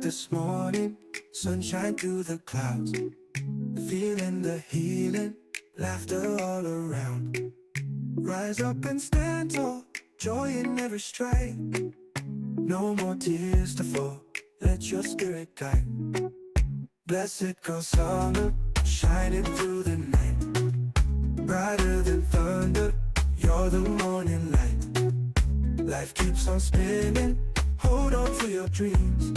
this morning, sunshine through the clouds, feeling the healing, laughter all around. Rise up and stand tall, joy in every stride. No more tears to fall, let your spirit guide. Blessed girl summer, shining through the night. Brighter than thunder, you're the morning light. Life keeps on spinning, hold on to your dreams.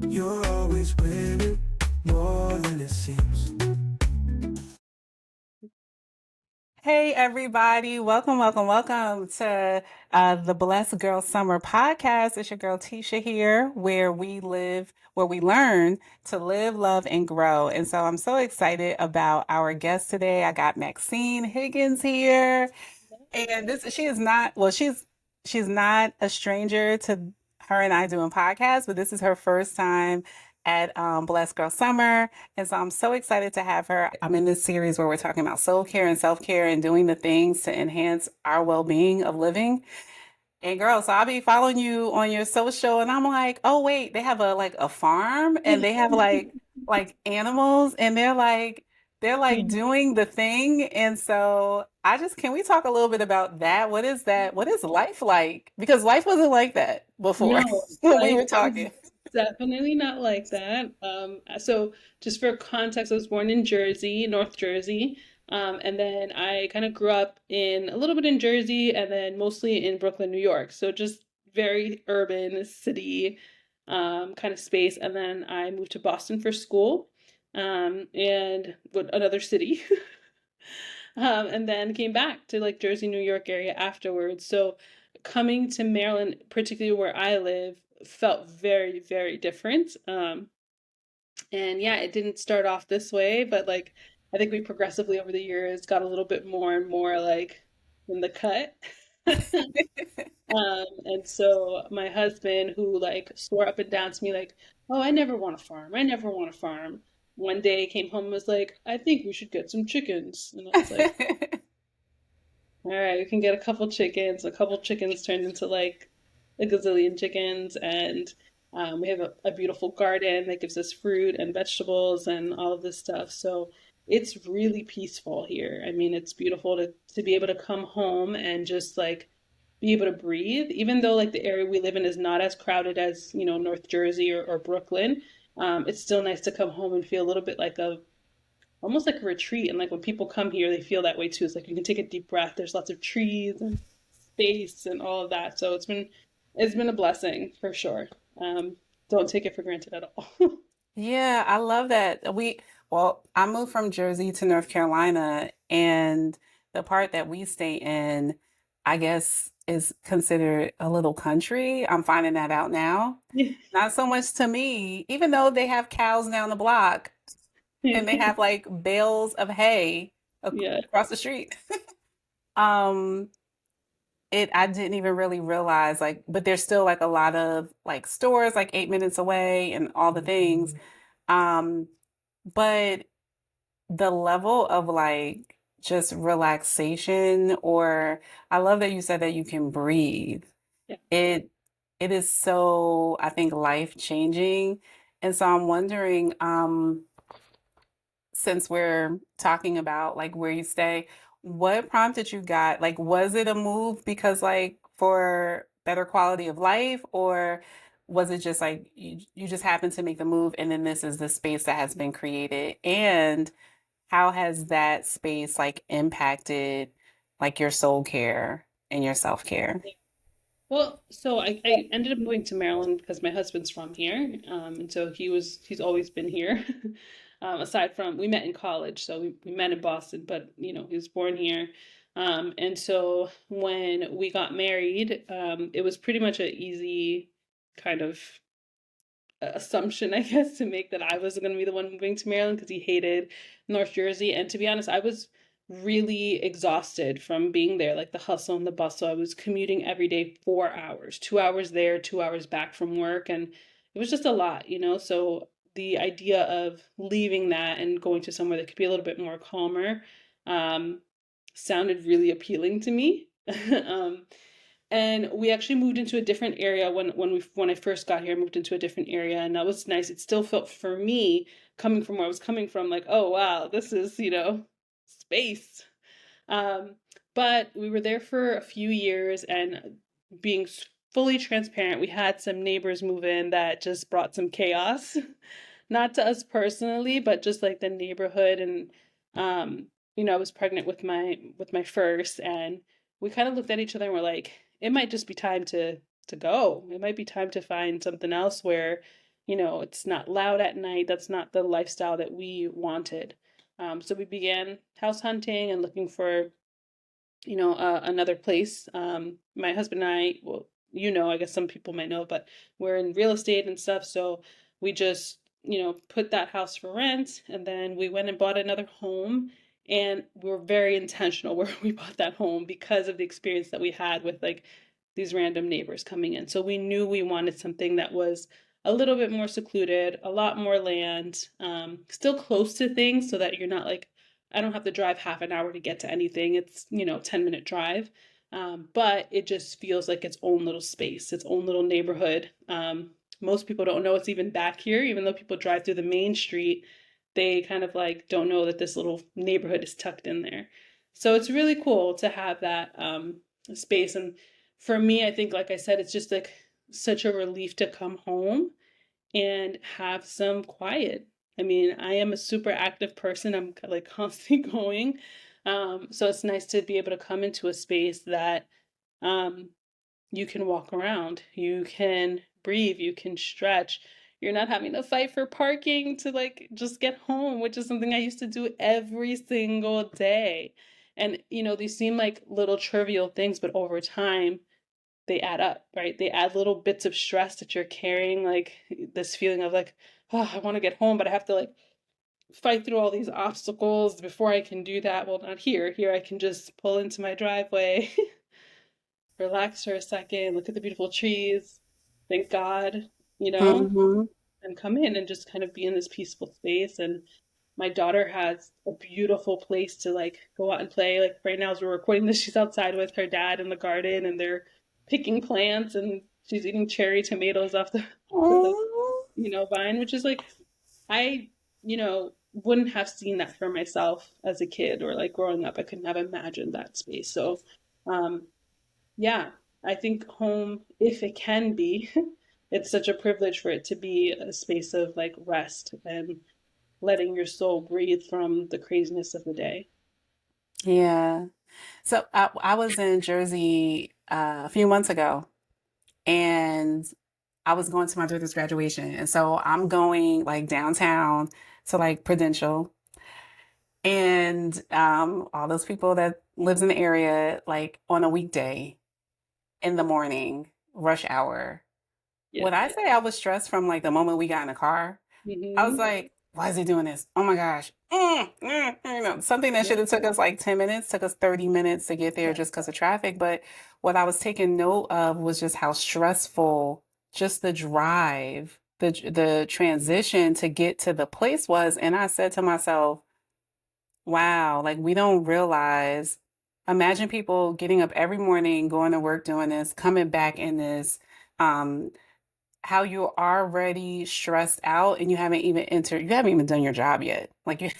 You're always winning, more than it seems. Hey, everybody. Welcome to the Blessed Girl Summer podcast. It's your girl Tisha here, where we learn to live, love, and grow. And so I'm so excited about our guest today. I got Maxine Higgins here. And she is not, well, she's not a stranger to her and I doing podcasts, but this is her first time at Blessed Girl Summer. And so I'm so excited to have her. I'm in this series where we're talking about soul care and self-care and doing the things to enhance our well-being of living. And girl, so I'll be following you on your social and I'm like, oh wait, they have a farm and they have like animals and they're like doing the thing. And so can we talk a little bit about that? What is that? What is life like? Because life wasn't like that before No, when we life were is talking. definitely not like that. So just for context, I was born in Jersey, North Jersey. And then I kind of grew up in a little bit in Jersey and then mostly in Brooklyn, New York. So just very urban city kind of space. And then I moved to Boston for school and another city. And then came back to like Jersey, New York area afterwards. So coming to Maryland, particularly where I live, felt very, very different. And yeah, it didn't start off this way, but like I think we progressively over the years got a little bit more and more like in the cut. And so my husband, who like swore up and down to me, like, "Oh, I never want to farm. I never want to farm." One day came home and was like, "I think we should get some chickens." And I was like, "All right, we can get a couple chickens." A couple chickens turned into like a gazillion chickens, and we have a beautiful garden that gives us fruit and vegetables and all of this stuff. So it's really peaceful here. I mean, it's beautiful to be able to come home and just like be able to breathe, even though like the area we live in is not as crowded as, North Jersey or Brooklyn. It's still nice to come home and feel a little bit like almost like a retreat. And like when people come here, they feel that way too. It's like you can take a deep breath. There's lots of trees and space and all of that. So it's been a blessing for sure. Don't take it for granted at all. Yeah, I love that. Well, I moved from Jersey to North Carolina, and the part that we stay in, I guess, is considered a little country. I'm finding that out now. Not so much to me, even though they have cows down the block and they have like bales of hay Yeah. across the street. Um, I didn't even really realize but there's still like a lot of like stores like 8 minutes away and all the things. Um, but the level of like just relaxation, or I love that you said that you can breathe. Yeah. It it is so, I think, life changing. And so I'm wondering, since we're talking about like where you stay, what prompted you got like was it a move because like for better quality of life, or was it just like you just happened to make the move and then this is the space that has been created? And how has that space like impacted like your soul care and your self-care? Well, so I ended up moving to Maryland because my husband's from here, and so he's always been here. Aside from we met in college, so we met in Boston, but he was born here. And so when we got married, it was pretty much an easy kind of assumption, I guess, to make that I was going to be the one moving to Maryland because he hated North Jersey. And to be honest, I was really exhausted from being there, like the hustle and the bustle. I was commuting every day 4 hours, 2 hours there, 2 hours back from work. And it was just a lot. So the idea of leaving that and going to somewhere that could be a little bit more calmer um, sounded really appealing to me. um, And we actually moved into a different area when I first got here. I moved into a different area, and that was nice. It still felt for me, coming from where I was coming from, like, oh wow, this is, space. Um, but we were there for a few years, and being fully transparent, we had some neighbors move in that just brought some chaos. Not to us personally, but just like the neighborhood. And I was pregnant with my first, and we kind of looked at each other and we're like, it might just be time to go. It might be time to find something else where, it's not loud at night. That's not the lifestyle that we wanted. So we began house hunting and looking for, another place. My husband and I, well, I guess some people might know, but we're in real estate and stuff. So we just, put that house for rent, and then we went and bought another home. And we were very intentional where we bought that home because of the experience that we had with like these random neighbors coming in. So we knew we wanted something that was a little bit more secluded, a lot more land, still close to things so that you're not like, I don't have to drive half an hour to get to anything. It's, 10-minute drive. But it just feels like its own little space, its own little neighborhood. Most people don't know it's even back here, even though people drive through the main street. They kind of like don't know that this little neighborhood is tucked in there. So it's really cool to have that space. And for me, I think, like I said, it's just like such a relief to come home and have some quiet. I mean, I am a super active person. I'm like constantly going. So it's nice to be able to come into a space that um, you can walk around, you can breathe, you can stretch. You're not having to fight for parking to like just get home, which is something I used to do every single day. And, these seem like little trivial things, but over time, they add up, right? They add little bits of stress that you're carrying, like this feeling of like, oh, I want to get home, but I have to like fight through all these obstacles before I can do that. Well, not here. Here I can just pull into my driveway, relax for a second, look at the beautiful trees, thank God, you know, Hmm. and come in and just kind of be in this peaceful space. And my daughter has a beautiful place to like go out and play. Like right now, as we're recording this, she's outside with her dad in the garden, and they're picking plants, and she's eating cherry tomatoes off the Oh. vine, which is like I, wouldn't have seen that for myself as a kid or like growing up. I couldn't have imagined that space. So, um, yeah, I think home, if it can be, it's such a privilege for it to be a space of like rest and letting your soul breathe from the craziness of the day. Yeah. So I was in Jersey a few months ago, and I was going to my daughter's graduation. And so I'm going like downtown to like Prudential, and all those people that lives in the area, like on a weekday in the morning, rush hour. Yeah. When I say I was stressed from like the moment we got in the car, I was Hmm. like, why is he doing this? Oh my gosh. Something that should Yeah. have took us like 10 minutes, took us 30 minutes to get there Yeah. just because of traffic. But what I was taking note of was just how stressful just the drive, the transition to get to the place was. And I said to myself, wow, like we don't realize, imagine people getting up every morning, going to work doing this, coming back in this. Um, how you're already stressed out and you haven't even done your job yet. Like you're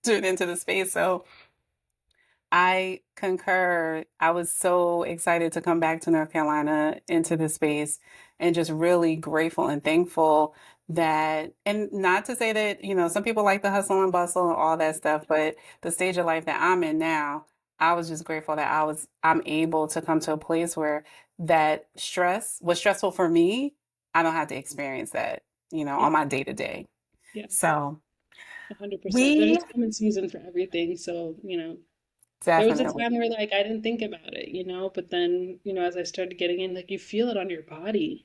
doing into the space. So I concur. I was so excited to come back to North Carolina into this space, and just really grateful and thankful that, and not to say that, some people like the hustle and bustle and all that stuff, but the stage of life that I'm in now, I was just grateful that I'm able to come to a place where that stress was stressful for me. I don't have to experience that, Yeah. on my day to day. Yeah. So 100%. There's we a time and season for everything. So, there was a definitely, time where like I didn't think about it, but then, as I started getting in, like you feel it on your body.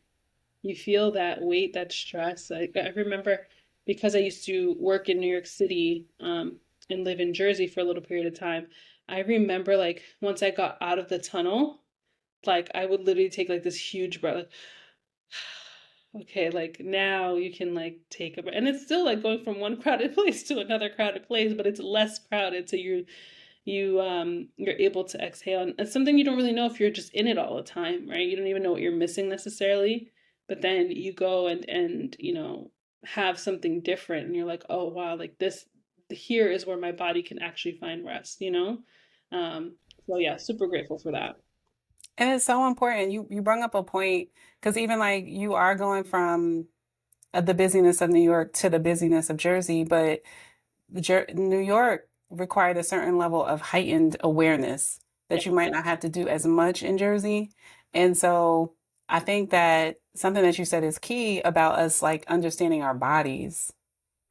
You feel that weight, that stress. I remember because I used to work in New York City, and live in Jersey for a little period of time. I remember like once I got out of the tunnel, like I would literally take like this huge breath, like, okay, like now you can like take a breath. And it's still like going from one crowded place to another crowded place, but it's less crowded. So you're able to exhale. And it's something you don't really know if you're just in it all the time, right? You don't even know what you're missing necessarily. But then you go and have something different and you're like, oh wow, like this here is where my body can actually find rest. Um, so yeah, super grateful for that. And it's so important. You brought up a point because even like you are going from the busyness of New York to the busyness of Jersey, but New York required a certain level of heightened awareness that you Yeah. might not have to do as much in Jersey. And so I think that something that you said is key about us like understanding our bodies,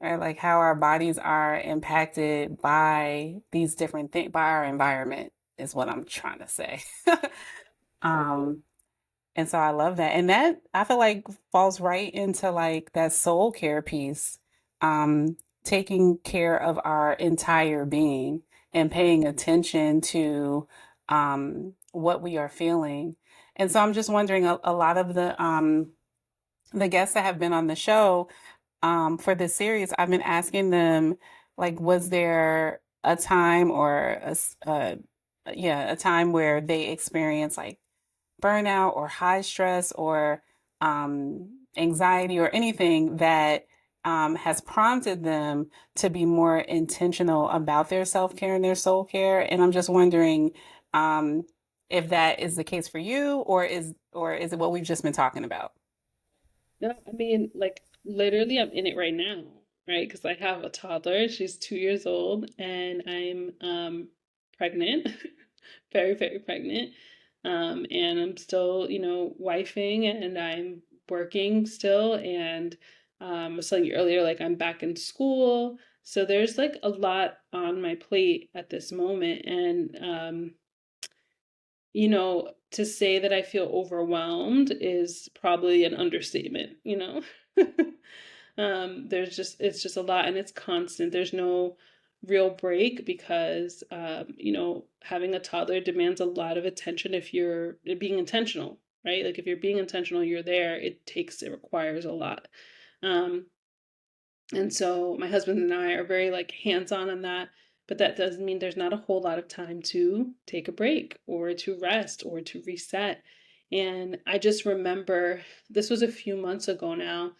right? Like how our bodies are impacted by these different things, by our environment is what I'm trying to say. Um, and so I love that. And that I feel like falls right into like that soul care piece, um, taking care of our entire being and paying attention to what we are feeling. And so I'm just wondering a lot of the guests that have been on the show for this series, I've been asking them like, was there a time or yeah, a time where they experienced like burnout or high stress or anxiety or anything that has prompted them to be more intentional about their self care and their soul care. And I'm just wondering um, if that is the case for you, or is it what we've just been talking about? No, I mean, like literally, I'm in it right now, right? Because I have a toddler. She's 2 years old, and I'm pregnant, very, very pregnant. And I'm still, wifing, and I'm working still. And I was telling you earlier, like I'm back in school. So there's like a lot on my plate at this moment, and to say that I feel overwhelmed is probably an understatement. It's just a lot and it's constant. There's no real break because, having a toddler demands a lot of attention if you're being intentional, right? Like if you're being intentional, you're there. It requires a lot. Um, and so my husband and I are very like hands-on on that, but that doesn't mean there's not a whole lot of time to take a break or to rest or to reset. And I just remember this was a few months ago now,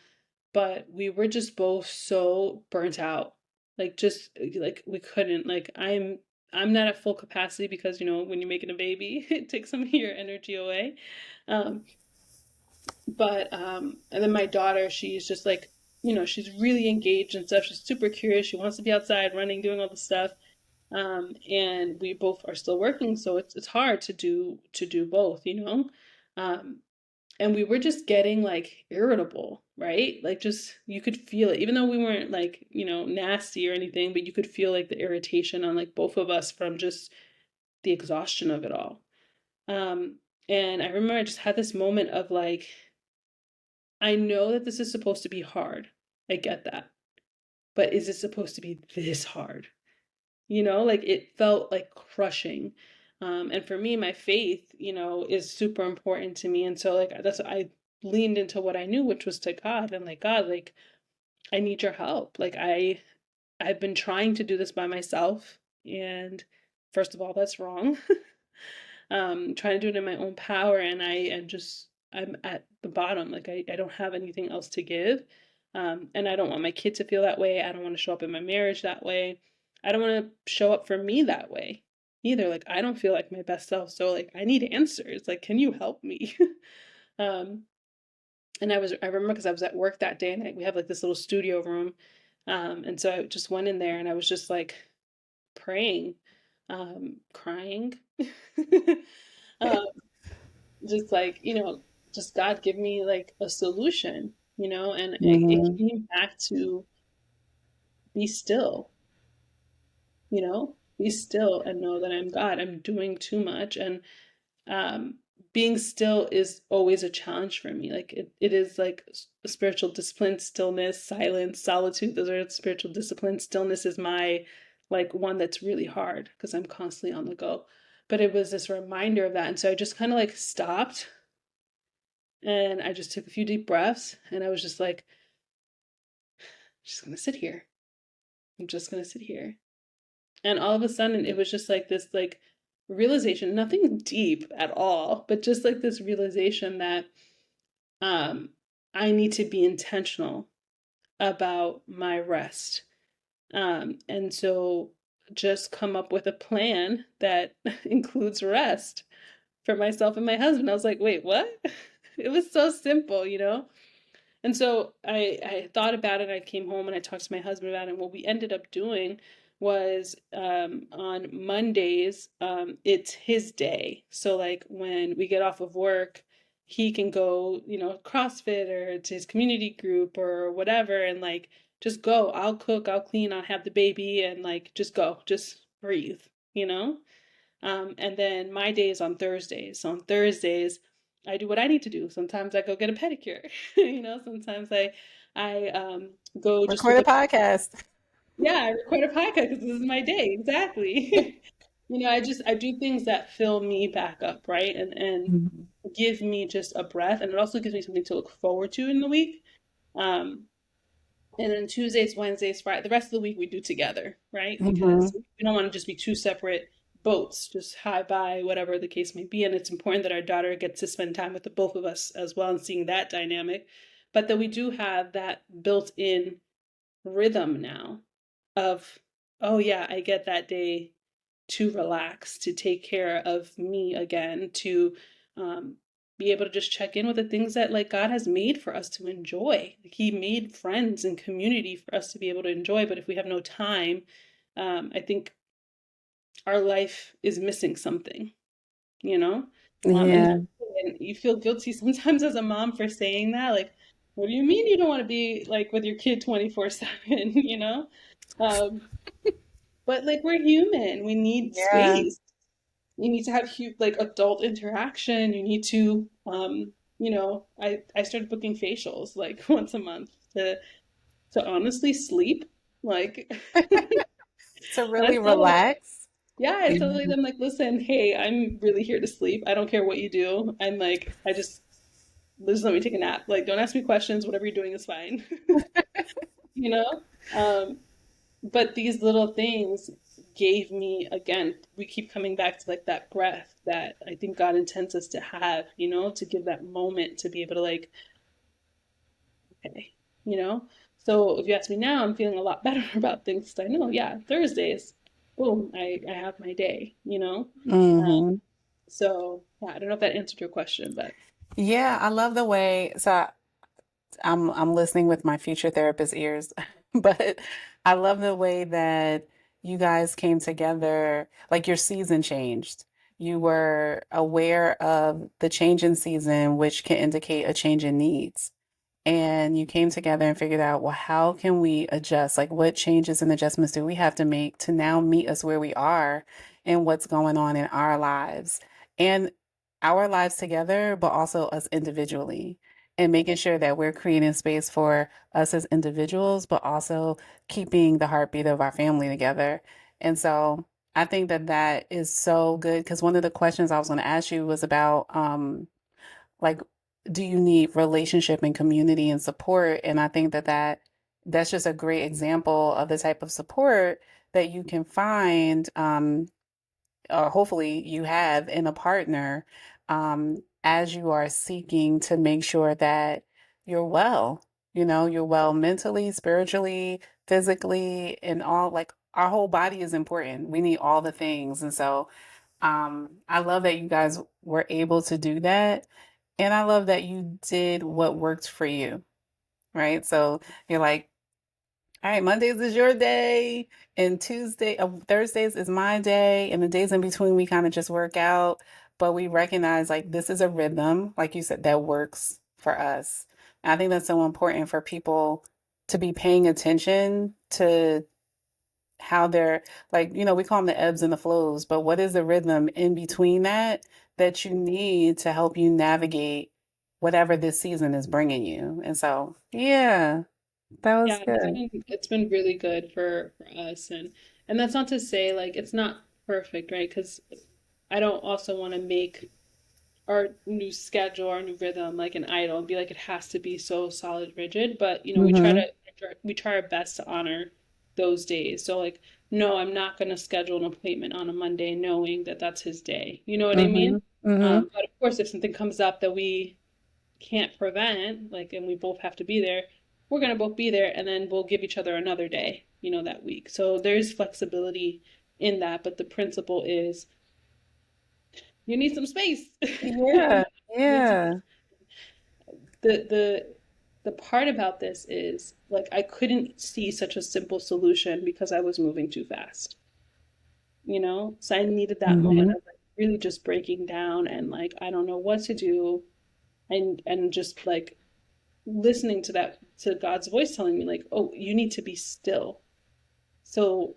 but we were just both so burnt out. Like just like we couldn't like I'm not at full capacity because when you're making a baby, it takes some of your energy away. Um, but and then my daughter, she's just like, she's really engaged and stuff. She's super curious. She wants to be outside running, doing all the stuff. And we both are still working, so it's hard to do both. Um, and we were just getting like irritable, right? Like just you could feel it, even though we weren't like, nasty or anything, but you could feel like the irritation on like both of us from just the exhaustion of it all. Um, and I remember I just had this moment of like, I know that this is supposed to be hard. I get that. But is it supposed to be this hard? Like it felt like crushing. And for me, my faith, is super important to me. And so like that's what I leaned into what I knew, which was to God. And like, God, like I need your help. Like I've been trying to do this by myself. And first of all, that's wrong. Trying to do it in my own power, and I'm at the bottom. Like I don't have anything else to give. And I don't want my kid to feel that way. I don't want to show up in my marriage that way. I don't want to show up for me that way either. Like I don't feel like my best self. So like I need answers. Like, can you help me? um, and I remember because I was at work that day and we have like this little studio room. And so I just went in there and I was just like praying, crying. um, just like just God give me like a solution, and it Mhm. came back to be still, be still and know that I'm God. I'm doing too much, and um being still is always a challenge for me. Like it is like a spiritual discipline. Stillness, silence, solitude, those are spiritual disciplines. Stillness is my like one that's really hard because I'm constantly on the go. But it was this reminder of that, and so I just kind of like stopped and I just took a few deep breaths and I was just like, just gonna sit here. I'm just gonna sit here. And all of a sudden it was just like this like realization, nothing deep at all, but just like this realization that um I need to be intentional about my rest. And so just come up with a plan that includes rest for myself and my husband. I was like, wait, what? It was so simple, you know? And so I thought about it. I came home and I talked to my husband about it. And what we ended up doing was on Mondays, it's his day. So like when we get off of work, he can go, you know, CrossFit or to his community group or whatever, and like just go. I'll cook, I'll clean, I'll have the baby, and like just go, just breathe, you know? And then my day is on Thursdays. So on Thursdays, I do what I need to do. Sometimes I go get a pedicure. You know, sometimes I go just for Record a the podcast. yeah, I record a podcast because this is my day. Exactly. You know, I do things that fill me back up, right? And Mhm. give me just a breath, and it also gives me something to look forward to in the week. Um, and then Tuesdays, Wednesdays, Friday, the rest of the week we do together, right? Because Mhm. we don't want to just be two separate boats, just hi bye, whatever the case may be. And it's important that our daughter gets to spend time with the both of us as well and seeing that dynamic. But that we do have that built in rhythm now of, oh yeah, I get that day to relax, to take care of me again, to um, be able to just check in with the things that like God has made for us to enjoy. Like He made friends and community for us to be able to enjoy. But if we have no time, I think our life is missing something, you know? And Yeah. you feel guilty sometimes as a mom for saying that. Like, what do you mean you don't want to be like with your kid 24/7, you know? Um, but like we're human. We need Yeah. space. You need to have like adult interaction. You need to you know, I started booking facials like once a month to honestly sleep. Like To and I really tell them, relax. yeah, I Yeah. tell them like, listen, hey, I'm really here to sleep. I don't care what you do. I'm like, just let me take a nap. Like, don't ask me questions. Whatever you're doing is fine. You know? But these little things gave me, again, we keep coming back to like that breath that I think God intends us to have, you know, to give that moment to be able to like, okay, you know? So if you ask me now, I'm feeling a lot better about things 'cause I know, yeah, Thursdays, boom, I have my day, you know? Uh, Hmm. so yeah, I don't know if that answered your question, but Yeah, I love the way. I'm listening with my future therapist ears, but I love the way that you guys came together, like your season changed. You were aware of the change in season, which can indicate a change in needs. And you came together and figured out, well, how can we adjust? Like, what changes and adjustments do we have to make to now meet us where we are and what's going on in our lives and our lives together, but also us individually, and making sure that we're creating space for us as individuals, but also keeping the heartbeat of our family together. And so I think that that is so good because one of the questions I was going to ask you was about, like, do you need relationship and community and support? And I think that that's just a great example of the type of support that you can find, or hopefully you have in a partner, as you are seeking to make sure that you're well. You know, you're well mentally, spiritually, physically, and all, like, our whole body is important. We need all the things. And so I love that you guys were able to do that. And I love that you did what worked for you, right? So you're like, all right, Mondays is your day, and Thursdays is my day, and the days in between we kind of just work out. But we recognize like this is a rhythm, like you said, that works for us. And I think that's so important for people to be paying attention to how they're, like, we call them the ebbs and the flows, but what is the rhythm in between that you need to help you navigate whatever this season is bringing you? And so, yeah, that was yeah, good. it's been really good for us, and that's not to say like it's not perfect, right? Because I don't also want to make our new schedule, our new rhythm, like an idol and be like it has to be so solid rigid. But you know, Hmm. we try our best to honor those days. So like no, I'm not going to schedule an appointment on a Monday knowing that that's his day. You know what I mean? Mm-hmm. Mm-hmm. But of course, if something comes up that we can't prevent, like, and we both have to be there, we're going to both be there, and then we'll give each other another day, that week. So there's flexibility in that, but the principle is you need some space. Yeah. You need some, Yeah. the the the part about this is like I couldn't see such a simple solution because I was moving too fast. So I needed that moment Mm-hmm. of like really just breaking down and like I don't know what to do, and just like listening to that, to God's voice telling me like, oh, you need to be still so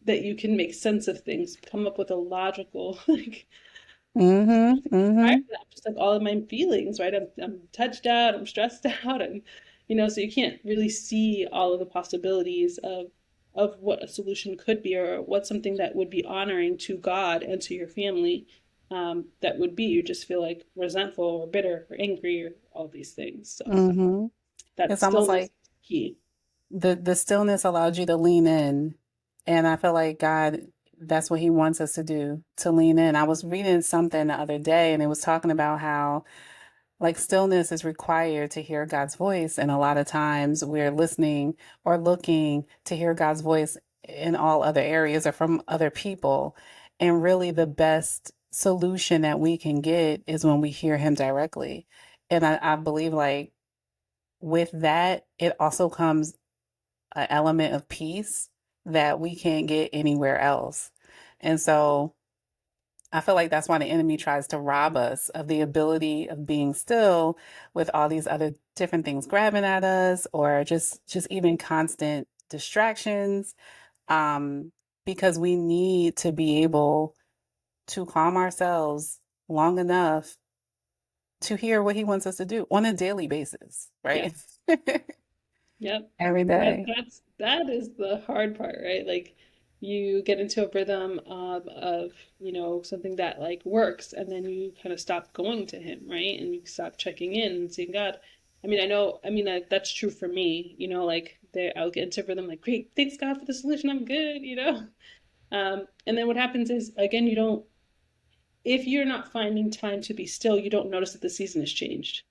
that you can make sense of things, come up with a logical like Mm-hmm. prior Mm-hmm. to that, I'm just like all of my feelings, right? I'm touched out, I'm stressed out, and so you can't really see all of the possibilities of what a solution could be, or what something that would be honoring to God and to your family. That would be, you just feel like resentful or bitter or angry or all these things. So Mm-hmm. that It's almost stillness like is key. the stillness allowed you to lean in. And I feel like God, that's what he wants us to do, to lean in. I was reading something the other day and it was talking about how like stillness is required to hear God's voice. And a lot of times we're listening or looking to hear God's voice in all other areas or from other people. And really the best solution that we can get is when we hear him directly. And I believe like with that, it also comes an element of peace that we can't get anywhere else. And so I feel like that's why the enemy tries to rob us of the ability of being still with all these other different things grabbing at us or just even constant distractions. Um, because we need to be able to calm ourselves long enough to hear what he wants us to do on a daily basis, Yeah. right? Yep. Every day. That is the hard part, right? Like you get into a rhythm of something that like works, and then you kind of stop going to him, right? And you stop checking in and seeing God. That's true for me, like I'll get into a rhythm like, great, thanks God for the solution, I'm good. And then what happens is, again, if you're not finding time to be still, you don't notice that the season has changed.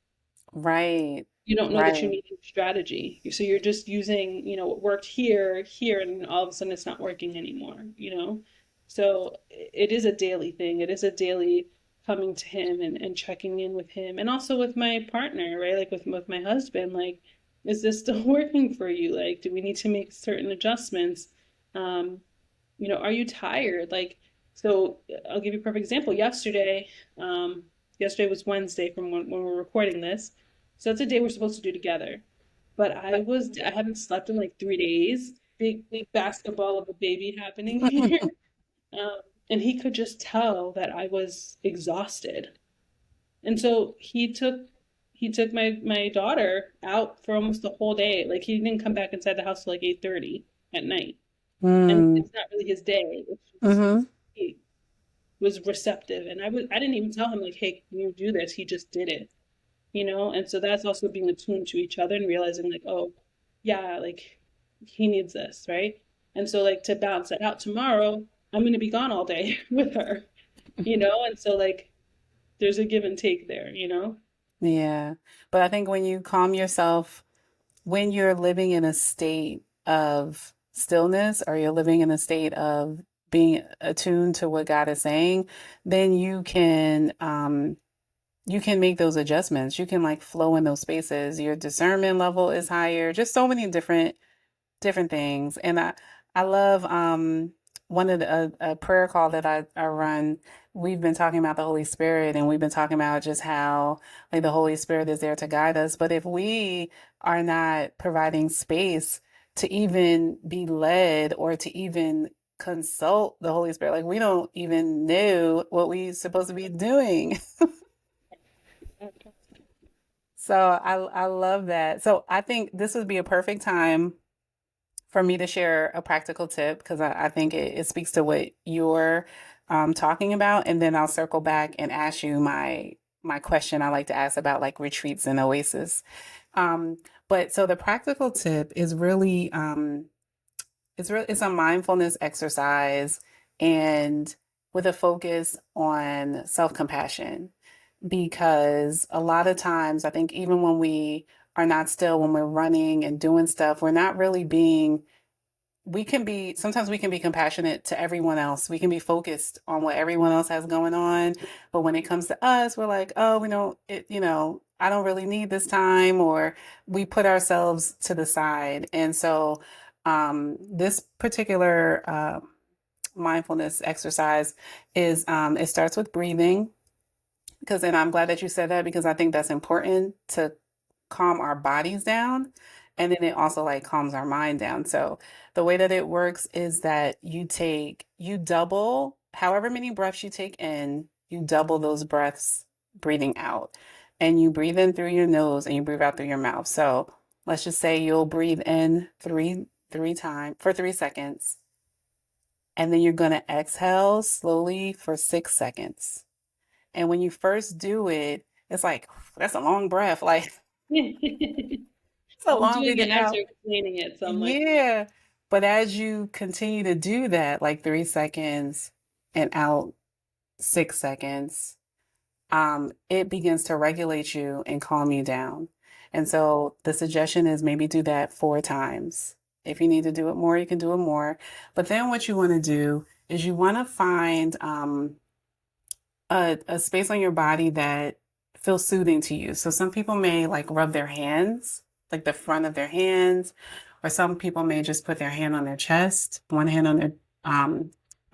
Right. You don't know that you Right. need a strategy. So you're just using, what worked here, and all of a sudden it's not working anymore. So it is a daily thing. It is a daily coming to him and checking in with him, and also with my partner, right? Like with my husband, like, is this still working for you? Like, do we need to make certain adjustments? Um, are you tired? Like, so I'll give you a perfect example. Yesterday was Wednesday from when we're recording this. So that's a day we're supposed to do together. But I haven't slept in like 3 days. Big basketball of a baby happening here. Um, and he could just tell that I was exhausted. And so he took my daughter out for almost the whole day. Like he didn't come back inside the house till like 8:30 at night. And Mm. it's not really his day. It's just Mm-hmm. he was receptive, and I didn't even tell him like, hey, can you do this? He just did it. And so that's also being attuned to each other and realizing like, oh, yeah, like he needs this, right? And so like to balance that out, tomorrow I'm going to be gone all day with her. And so like there's a give and take there. Yeah. But I think when you calm yourself, when you're living in a state of stillness or you're living in a state of being attuned to what God is saying, then you can make those adjustments. You can like flow in those spaces. Your discernment level is higher. Just so many different things. And I love one of a prayer call that I run. We've been talking about the Holy Spirit and we've been talking about just how like the Holy Spirit is there to guide us. But if we are not providing space to even be led or to even consult the Holy Spirit, like we don't even know what we're supposed to be doing. So I love that. So I think this would be a perfect time for me to share a practical tip because I think it speaks to what you're talking about, and then I'll circle back and ask you my question I like to ask about like retreats and oasis. Um, but so the practical tip is really it's a mindfulness exercise and with a focus on self-compassion. Because a lot of times, I think even when we are not still, when we're running and doing stuff, we're not really being we can be sometimes we can be compassionate to everyone else. We can be focused on what everyone else has going on, but when it comes to us, we're like, oh, we don't it, I don't really need this time, or we put ourselves to the side. And so this particular mindfulness exercise is it starts with breathing, because and I'm glad that you said that, because I think that's important to calm our bodies down, and then it also like calms our mind down. So the way that it works is that you double however many breaths you take in, you double those breaths breathing out. And you breathe in through your nose and you breathe out through your mouth. So let's just say you'll breathe in three times for 3 seconds, and then you're gonna exhale slowly for 6 seconds. And when you first do it, it's like that's a long breath. Like it's a I'm long doing breathing it as out. you're explaining it, so I'm like, Yeah. But as you continue to do that, like 3 seconds and out 6 seconds, it begins to regulate you and calm you down. And so the suggestion is maybe do that 4 times. If you need to do it more, you can do it more. But then what you want to do is you want to find a space on your body that feels soothing to you. So some people may like rub their hands, like the front of their hands, or some people may just put their hand on their chest, one hand on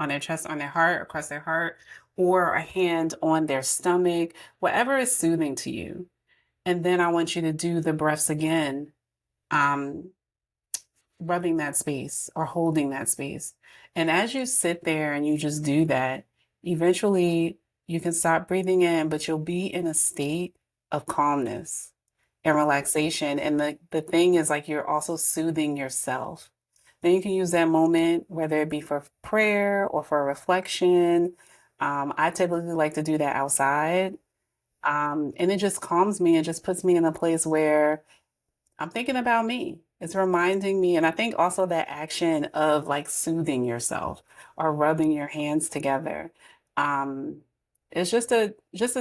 their chest, on their heart, across their heart, or a hand on their stomach, whatever is soothing to you. And then I want you to do the breaths again. Um, Rubbing that space or holding that space. And as you sit there and you just do that, eventually you can stop breathing in, but you'll be in a state of calmness and relaxation. And the thing is, like, you're also soothing yourself. Then you can use that moment, whether it be for prayer or for reflection. I typically like to do that outside. And it just calms me and just puts me in a place where I'm thinking about me. It's reminding me, and I think also that action of like soothing yourself or rubbing your hands together. Um, it's just a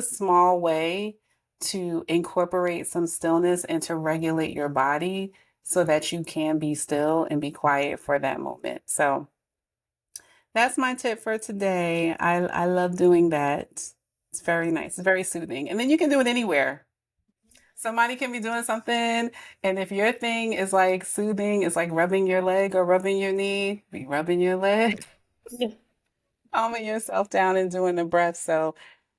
small way to incorporate some stillness and to regulate your body so that you can be still and be quiet for that moment. So that's my tip for today. I love doing that. It's very nice. It's very soothing. And then you can do it anywhere. Somebody can be doing something, and if your thing is like soothing, it's like rubbing your leg or rubbing your knee, be rubbing your leg, yeah, calming yourself down and doing the breath. So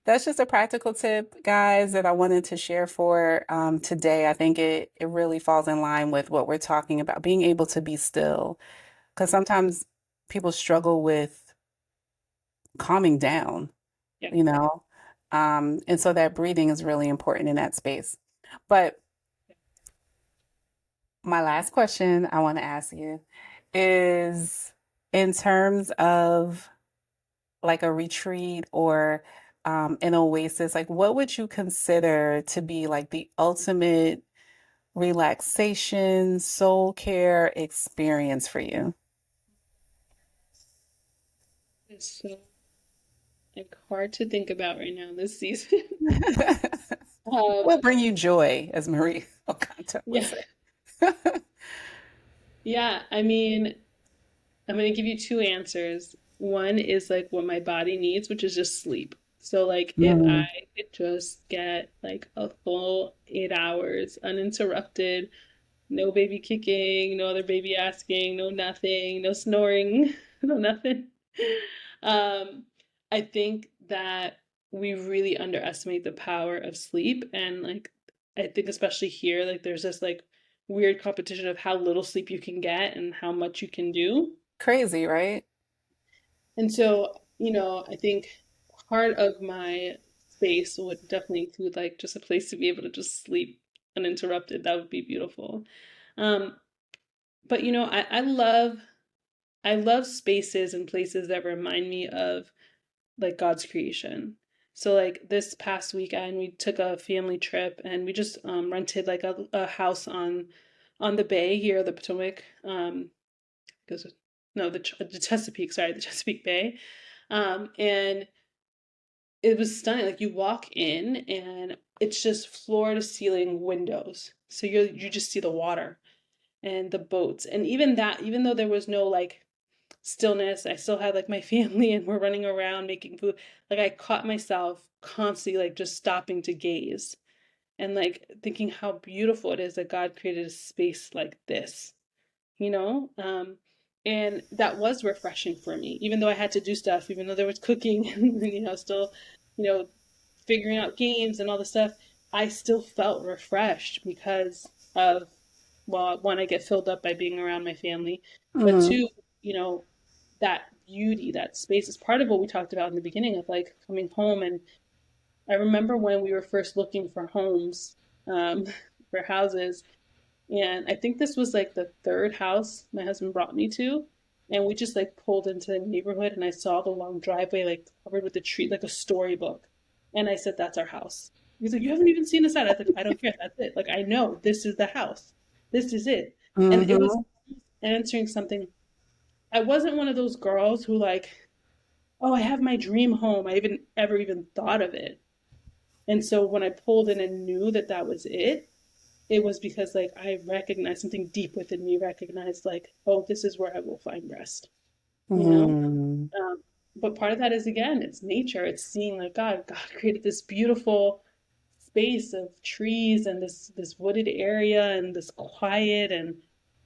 that's just a practical tip, guys, that I wanted to share for today. I think it really falls in line with what we're talking about, being able to be still, because sometimes people struggle with calming down, yeah. you know, and so that breathing is really important in that space. But my last question I want to ask you is in terms of like a retreat or an oasis, like what would you consider to be like the ultimate relaxation, soul care experience for you? It's so like hard to think about right now this season. What Um, bring you joy, as Marie Okanto would yeah, say? yeah. I mean, I'm gonna give you two answers. One is like what my body needs, which is just sleep. So like if I Mm, could just get like a full 8 hours uninterrupted, no baby kicking, no other baby asking, no nothing, no snoring, no nothing. Um, I think that we really underestimate the power of sleep, and like I think especially here, like there's this like weird competition of how little sleep you can get and how much you can do. crazy, right? And so, I think part of my space would definitely include like just a place to be able to just sleep uninterrupted. That would be beautiful. Um, but I love spaces and places that remind me of like God's creation. So like this past weekend we took a family trip and we just rented like a house on the bay here, the Potomac. Because no, the Chesapeake, sorry, the Chesapeake Bay. And it was stunning. Like you walk in and it's just floor to ceiling windows. So you just see the water and the boats. And even that, even though there was no like stillness, I still had like my family and we're running around making food. Like I caught myself constantly like just stopping to gaze and like thinking how beautiful it is that God created a space like this, you know? And that was refreshing for me, even though I had to do stuff, even though there was cooking and, still, you know, figuring out games and all this stuff. I still felt refreshed because of, well, one, I get filled up by being around my family, but Mm-hmm. two, you know, that beauty, that space is part of what we talked about in the beginning of like coming home. And I remember when we were first looking for homes, um, for houses, and I think this was like the third house my husband brought me to. And we just like pulled into the neighborhood and I saw the long driveway like covered with the tree, like a storybook. And I said, that's our house. He's like, you haven't even seen the side. I was like, I don't care. That's it. Like, I know this is the house. This is it. And it was Mm-hmm. answering something. I wasn't one of those girls who like, oh, I have my dream home. I even ever even thought of it. And so when I pulled in and knew that that was it was because like I recognized something deep within me, recognized like, oh, this is where I will find rest, you know? Mm-hmm. But part of that is again, it's nature. It's seeing like God created this beautiful space of trees and this wooded area and this quiet, and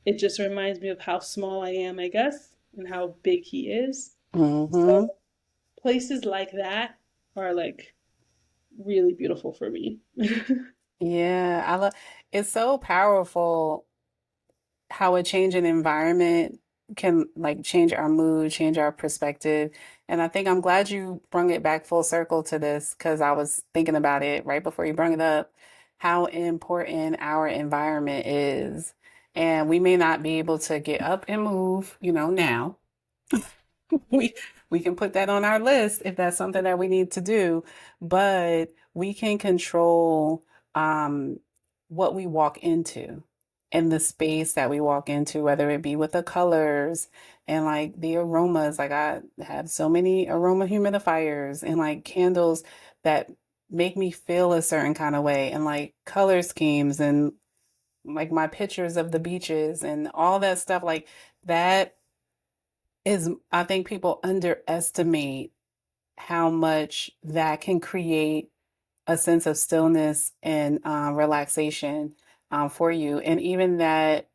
it just reminds me of how small I am, I guess, and how big he is. So Mm-hmm. places like that are like really beautiful for me. Yeah, I love it's so powerful how a change in environment can like change our mood, change our perspective. And I think I'm glad you brung it back full circle to this because I was thinking about it right before you brought it up, how important our environment is. And we may not be able to get up and move, now, we we can put that on our list if that's something that we need to do, but we can control um, what we walk into and the space that we walk into, whether it be with the colors and like the aromas. Like I have so many aroma humidifiers and like candles that make me feel a certain kind of way, and like color schemes and like my pictures of the beaches and all that stuff like that is I think people underestimate how much that can create a sense of stillness and relaxation for you, and even that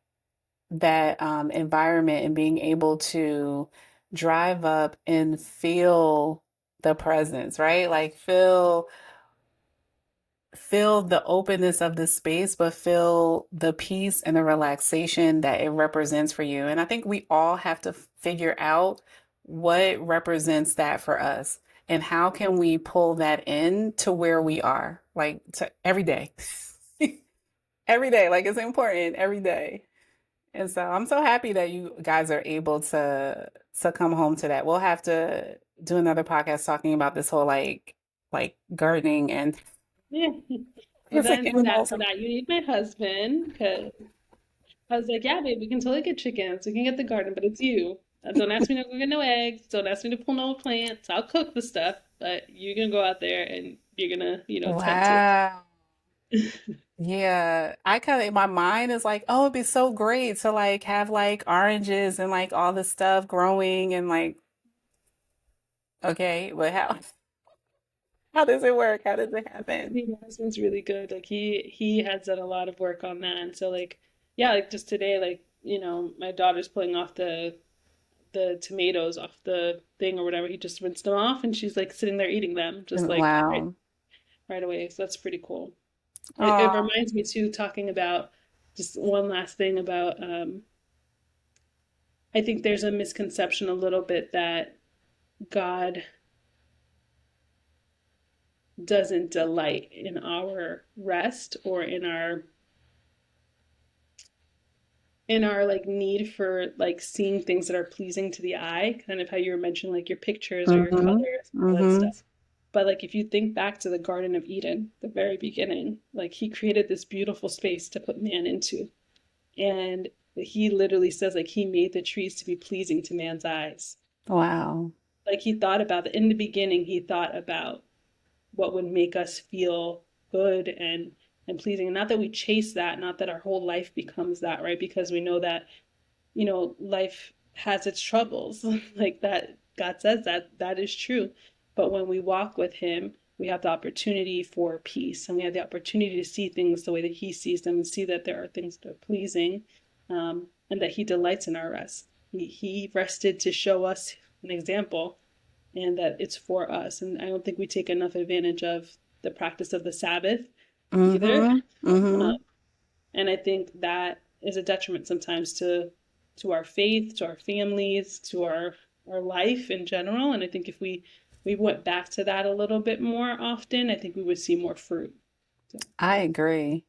environment and being able to drive up and feel the presence, right? Like feel the openness of the space, but feel the peace and the relaxation that it represents for you. And I think we all have to figure out what represents that for us and how can we pull that in to where we are, like to every day. Every day, like it's important every day. And so I'm so happy that you guys are able to come home to that. We'll have to do another podcast talking about this whole like gardening and Yeah. Well, raising then animals. for that you need my husband because I was like, yeah, babe, we can totally get chickens. We can get the garden, but it's you. Don't ask me to go get no eggs. Don't ask me to pull no plants. I'll cook the stuff, but you're gonna go out there and you're gonna, tend to Wow. it. Yeah, I kind of, my mind is like, oh, it'd be so great to like have like oranges and like all this stuff growing and like, okay, but how does it work? How does it happen? My husband's really good. Like he has done a lot of work on that, and so like yeah, like just today, like my daughter's pulling off the tomatoes off the thing or whatever. He just rinsed them off, and she's like sitting there eating them, just like Wow. right away. So that's pretty cool. It Oh, reminds me too, talking about just one last thing about I think there's a misconception a little bit that God doesn't delight in our rest or in our like need for like seeing things that are pleasing to the eye, kind of how you were mentioning like your pictures or your mm-hmm. colors, all that Mm-hmm. stuff. But like if you think back to the Garden of Eden, the very beginning, like he created this beautiful space to put man into. And he literally says like he made the trees to be pleasing to man's eyes. Wow. Like he thought about it in the beginning, he thought about what would make us feel good and pleasing. And not that we chase that, not that our whole life becomes that, right? Because we know that, life has its troubles. Like that, God says that that is true. But when we walk with him, we have the opportunity for peace, and we have the opportunity to see things the way that he sees them, and see that there are things that are pleasing, and that he delights in our rest. He rested to show us an example, and that it's for us. And I don't think we take enough advantage of the practice of the Sabbath either. Mm-hmm. Uh, Mm-hmm. and I think that is a detriment sometimes to our faith, to our families, to our life in general. And I think if we went back to that a little bit more often, I think we would see more fruit. So, I agree.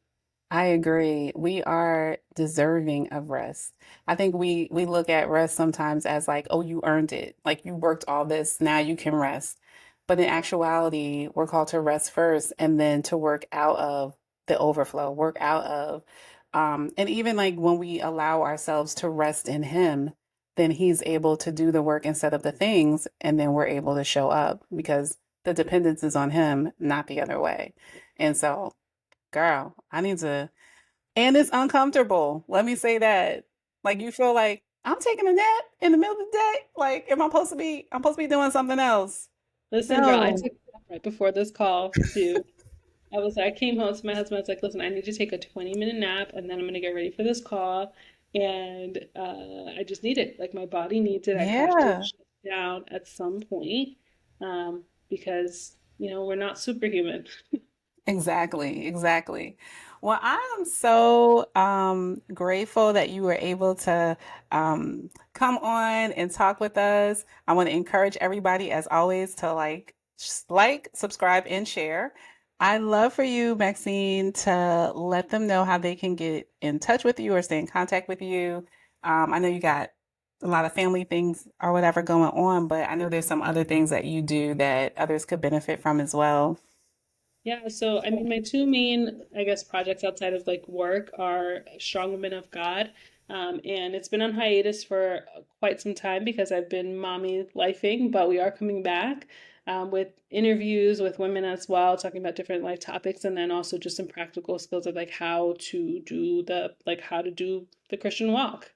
I agree. We are deserving of rest. I think we look at rest sometimes as like, oh, you earned it. Like you worked all this, now you can rest. But in actuality, we're called to rest first and then to work out of the overflow, work out of and even like when we allow ourselves to rest in him, then he's able to do the work instead of the things, and then we're able to show up because the dependence is on him, not the other way. And so girl, I need to, and it's uncomfortable. Let me say that. Like you feel like I'm taking a nap in the middle of the day. Like, I'm supposed to be doing something else. listen, girl, I No. took a nap right before this call too. I came home to my husband. I was like, listen, I need to take a 20-minute nap, and then I'm gonna get ready for this call. And I just need it. Like my body needs it. I have to Yeah. shut down at some point, because we're not superhuman. Exactly, exactly. Well, I am so grateful that you were able to come on and talk with us. I want to encourage everybody, as always, to like, subscribe, and share. I love for you, Maxine, to let them know how they can get in touch with you or stay in contact with you. I know you got a lot of family things or whatever going on, but I know there's some other things that you do that others could benefit from as well. Yeah, so I mean, my two main, I guess, projects outside of like work are Strong Women of God. And it's been on hiatus for quite some time because I've been mommy lifing, but we are coming back with interviews with women as well, talking about different life topics, and then also just some practical skills of like how to do the Christian walk.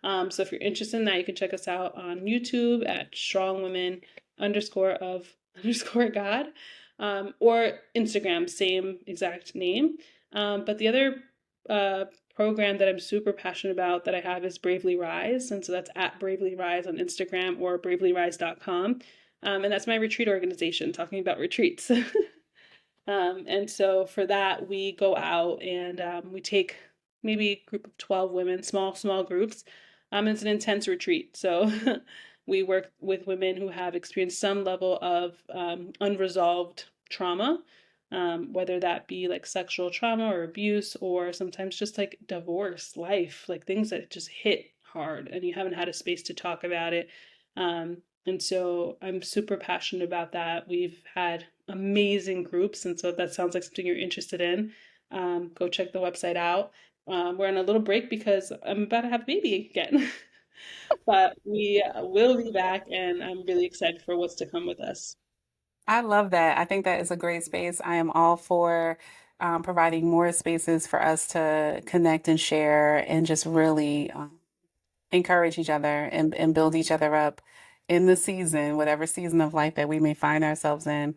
So if you're interested in that, you can check us out on YouTube at Strong Women underscore of underscore God, or Instagram, same exact name. But the other uh, program that I'm super passionate about that I have is Bravely Rise. And so that's at Bravely Rise on Instagram or bravelyrise.com. And that's my retreat organization talking about retreats. And so for that, we go out and we take maybe a group of 12 women, small groups. It's an intense retreat. So we work with women who have experienced some level of unresolved trauma, whether that be like sexual trauma or abuse, or sometimes just like divorce, life, like things that just hit hard and you haven't had a space to talk about it. And so I'm super passionate about that. We've had amazing groups. And so if that sounds like something you're interested in, go check the website out. We're on a little break because I'm about to have a baby again. But we will be back, and I'm really excited for what's to come with us. I love that. I think that is a great space. I am all for providing more spaces for us to connect and share and just really encourage each other and build each other up in the season, whatever season of life that we may find ourselves in.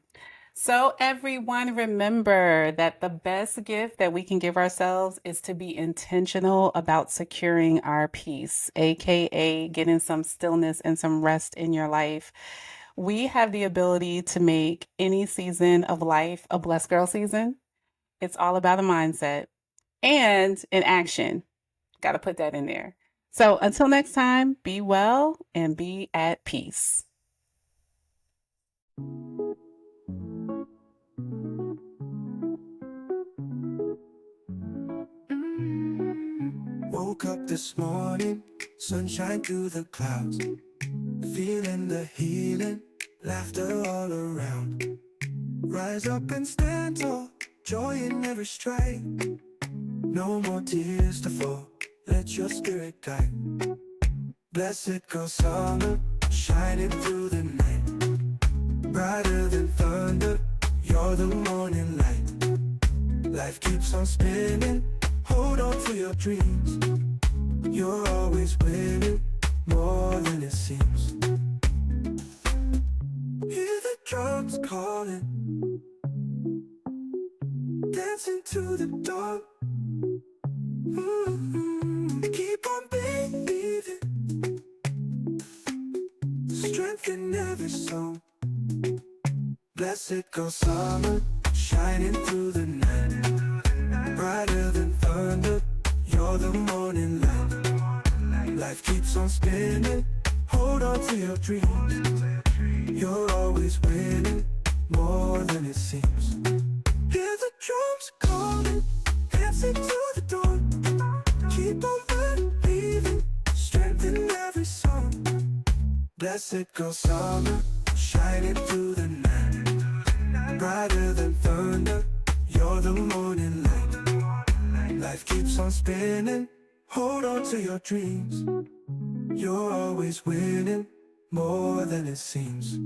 So, everyone, remember that the best gift that we can give ourselves is to be intentional about securing our peace, aka getting some stillness and some rest in your life. We have the ability to make any season of life a blessed girl season. It's all about a mindset and an action. Got to put that in there. So, until next time, be well and be at peace. Woke up this morning, sunshine through the clouds, feeling the healing, laughter all around. Rise up and stand tall, joy in every stride. No more tears to fall, let your spirit guide. Blessed girl summer, shining through the night. Brighter than thunder, you're the morning light. Life keeps on spinning, hold on to your dreams. You're always winning, more than it seems. Hear the drums calling, dancing to the dawn. Keep on believing, strength in every song. Blessed girl summer, shining through the night. Brighter than thunder, you're the morning light. Life keeps on spinning, hold on to your dreams. You're always winning, more than it seems. Hear the drums calling, dancing to the dawn. Keep on believing, strength in every song. Blessed girl summer, shining through the night. Brighter than thunder, you're the morning light. Life keeps on spinning, hold on to your dreams. You're always winning, more than it seems.